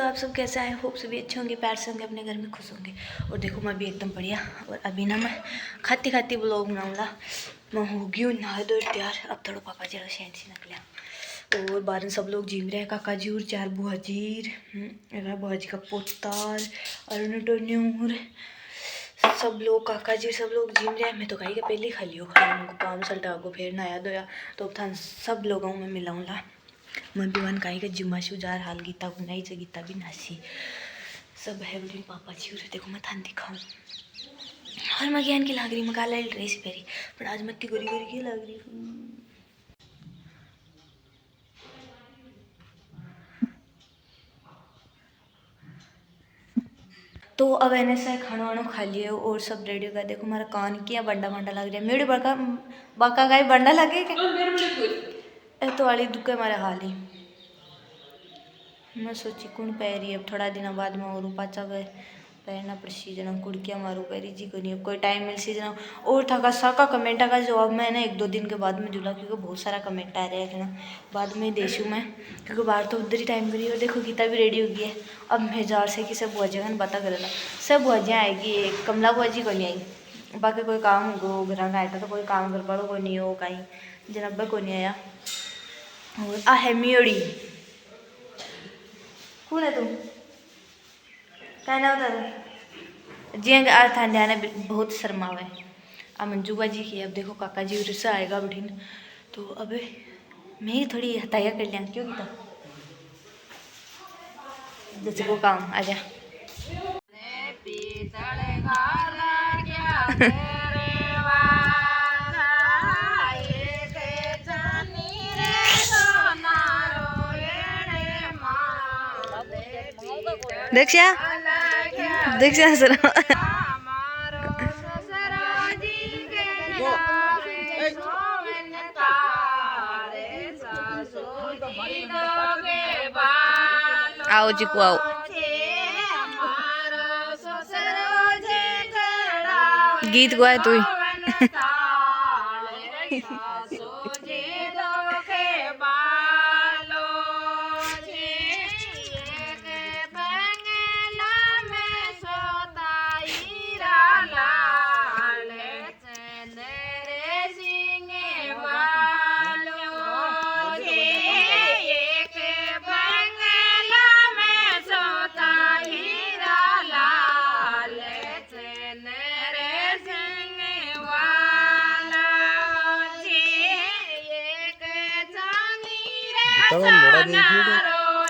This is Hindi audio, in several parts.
आप सब कैसे आए? होप सभी अच्छे होंगे, प्यार से होंगे, अपने घर में खुश होंगे। और देखो मैं भी एकदम बढ़िया। और अभी ना मैं खाती खाती ब्लॉग बनाऊँगा। मैं हो गई हूँ नहा धो तैयार। अब थोड़ा पापा चलो शहन सी निकले और बाहर सब लोग जिम रहे हैं। काका जी और चार बुआ जी, बुआ जी का पोतार और सब लोग काका जी सब लोग जिम रहे। मैं तो कहीं का पहले ही खा लियो काम सल्टा को फिर नया धोया तो था सब लोगों में मिलाऊँगा। मैं भी वन काई का जिम्मा शुजार हाल गीता को नहीं से गीता भी नासी सब है बोली पापा जी उरे देखो मैं थान दिखाऊं। और मैं ज्ञान की लाग रही मैं काला ड्रेस पहरी पर आज मैं गोरी गोरी की लाग रही हूँ। तो अब एने से खाना वाना खा लिए और सब रेडी हो गया। देखो हमारा कान किया बंडा बंडा लग रहा है। मेरे बड़का बाका का बंडा लगे क्या तो वाली दुख हमारे हाल ही मैं सोची कौन पैरी अब थोड़ा दिन बाद में और पाचा पैरना पड़सी जना कुड़कियाँ मारू पैरी जी को नहीं अब कोई टाइम मिल सी जना। और था का साका कमेंटा का जवाब मैं ना 1-2 दिन के बाद में जुला क्योंकि बहुत सारा कमेंट आ रहा है ना बाद में देशू मैं क्योंकि बाहर तो उधर ही टाइम करी। और देखो गीता भी रेडी हो गई है। अब मैं जार से कि सब बुआ जी का पता करेगा सब बुआ जी आएगी कमला बुआ जी को नहीं आई बाकी कोई काम हो घर का आया तो कोई काम कर पाड़ो कोई नहीं हो कहीं जनब्बा को नहीं आया। और आ है मियोड़ी कौन है तुम क्या नाम था जी आ था ध्यान बहुत शर्मावे आ मंजू बाजी की। अब देखो काका जी उधर से आएगा बिठिन तो अब मैं ही थोड़ी हताया कर लिया क्यों गीता जैसे वो काम आ जा दीक्षा दीक्षा सर आओ जी को आओ गीत गाए तू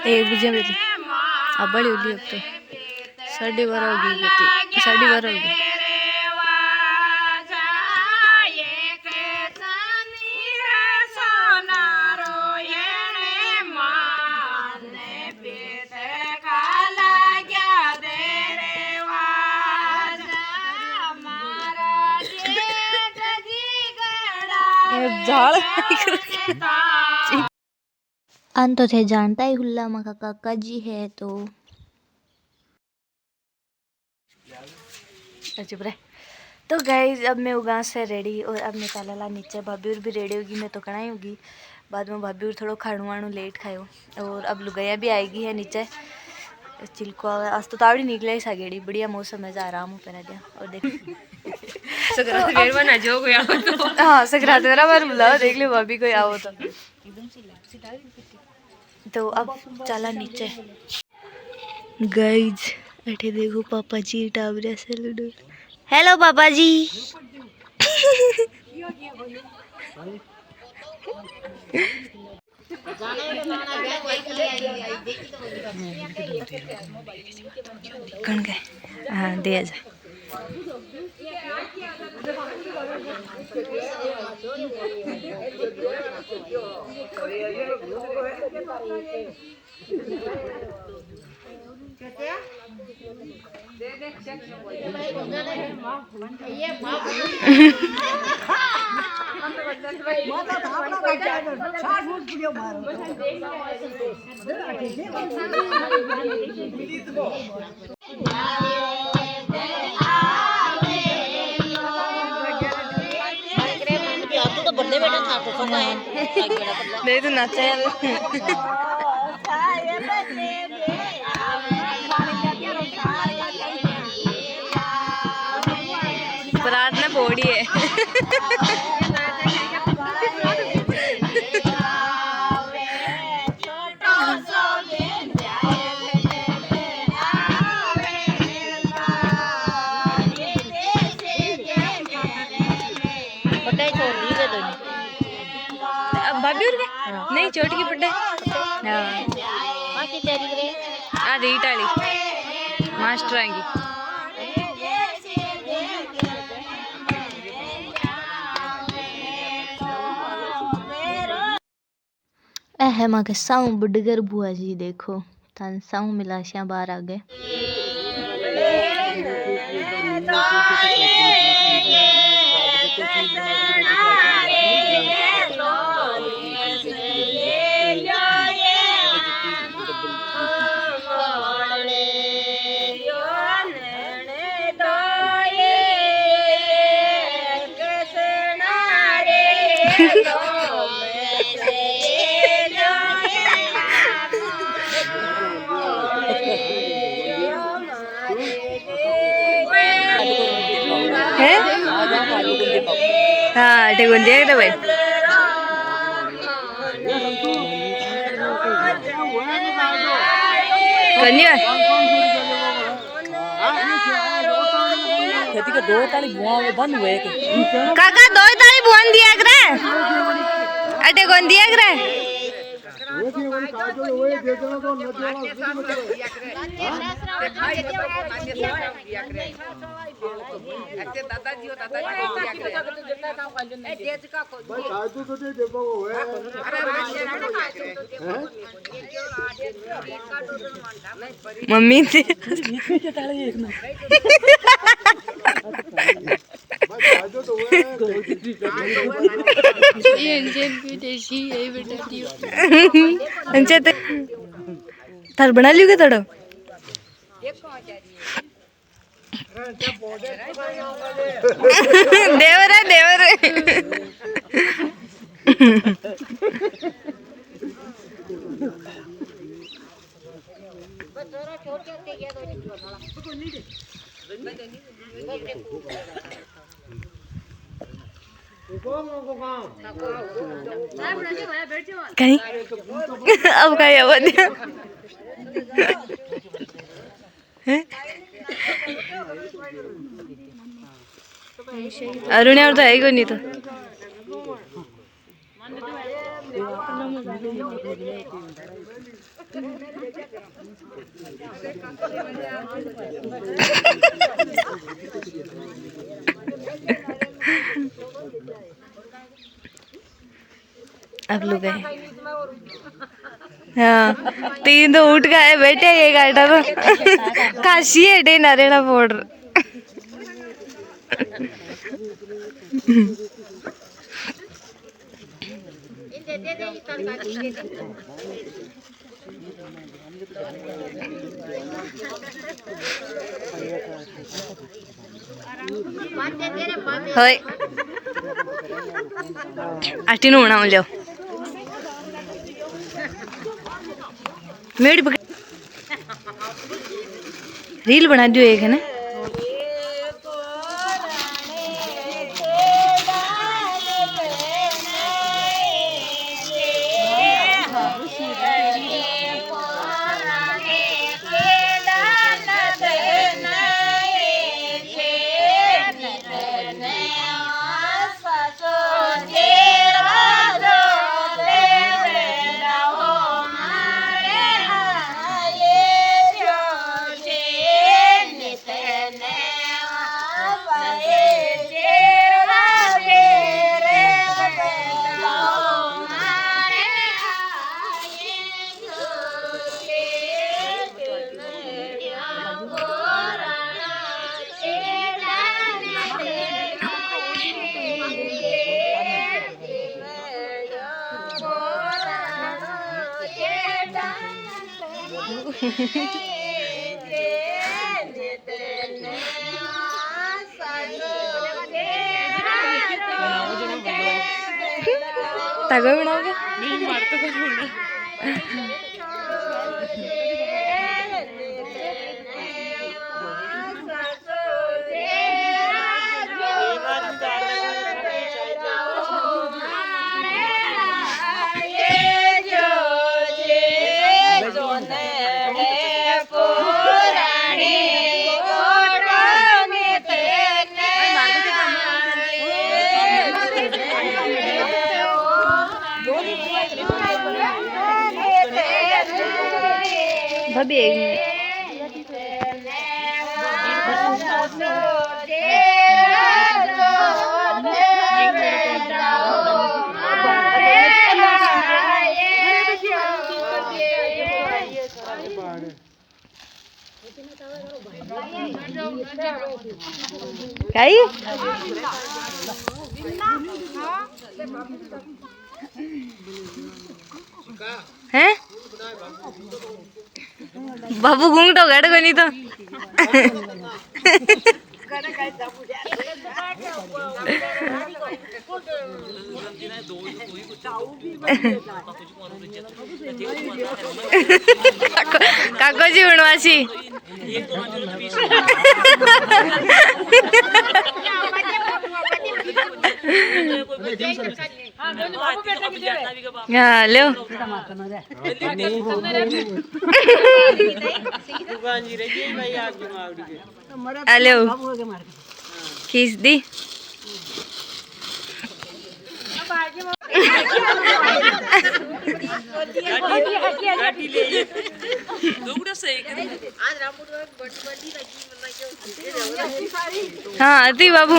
एक बजे में अब बड़ी होली अब तो 12:30 होगी 12:30 होगी। अंत तो थे जानता ही हुल्ला माँ का काका जी है तो चुप रहे। तो गाइज अब मैं उगा से रेडी और अब निकाला ला नीचे भाभी और भी रेडी होगी मैं तो कढ़ाई होगी बाद में भाभी और थोड़ा खाणु वाणु लेट खायो। और अब लुगाइया भी आएगी है नीचे चिल्को आज तो तावड़ी निकले ही सागेड़ी बढ़िया मौसम है जा आराम हो पहना दिया। और देख हाँ सकरात मेरा बार बुलाओ देख लो भाभी कोई आओ तो अब चला नीचे गाइज बैठे देखो पापा जी टावरिया से लूडो। हेलो पापा जी कौन गए हाँ दे जा नहीं तो नाचा यार चोट की पड़े आ रीट वाली मास्टर आएंगी। है माँ के साऊ बुडगर बुआ जी देखो तन साऊ मिलाशियाँ बाहर आ गए। हाँ ठीक है तो भाई खेती का 2 ताली बुआ बंद हुए काका 2 ताली बुआन दिया करे अटे कौन दिया करे दादाजी मम्मी से थार बना लियो क्या थोड़ा देवर है देवर कहीं अब कहीं अब अरुण और तो है ही नहीं तो अब लोग गए हाँ 3 तो उठ गए बैठे ये गाड़ा तो काशी है डे नारेला पाउडर होय आटी नु बनाओ जाओ मेरी रील बना दियो एक है ना तागो बनाओगे नहीं मार तो कुछ बोलना काई हैं बाबू घूम तो गड़ को नहीं तो काको जी बनवासी हाँ लो हेलो खींच दी हाँ थी बाबू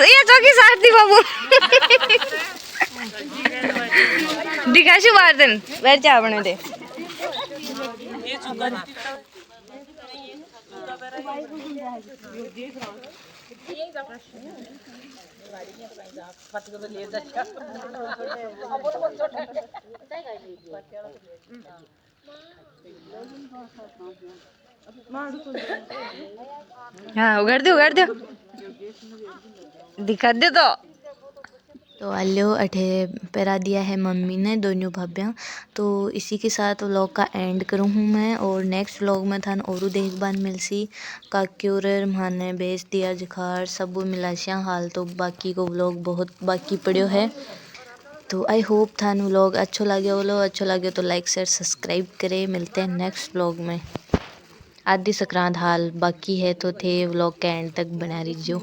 ये चौकी साथ थी बाबू दिखाशु बार दिन बैठ जा अपने दे हाँ उगाड़ दो दिखा दे तो आलो अठे पहरा दिया है मम्मी ने दोनों भाभ्या। तो इसी के साथ व्लॉग का एंड करूँ हूँ मैं और नेक्स्ट व्लॉग में थान और देखभाल मिलसी काक्योर माने बेच दिया जखार सब मिलाशिया हाल। तो बाकी को व्लॉग बहुत बाकी पड़ो है। तो आई होप थान व्लॉग अच्छो लगे तो लाइक शेयर सब्सक्राइब करे। मिलते हैं नेक्स्ट व्लॉग में। आदि संक्रांत हाल बाकी है तो थे व्लॉग के एंड तक बना रहिजो।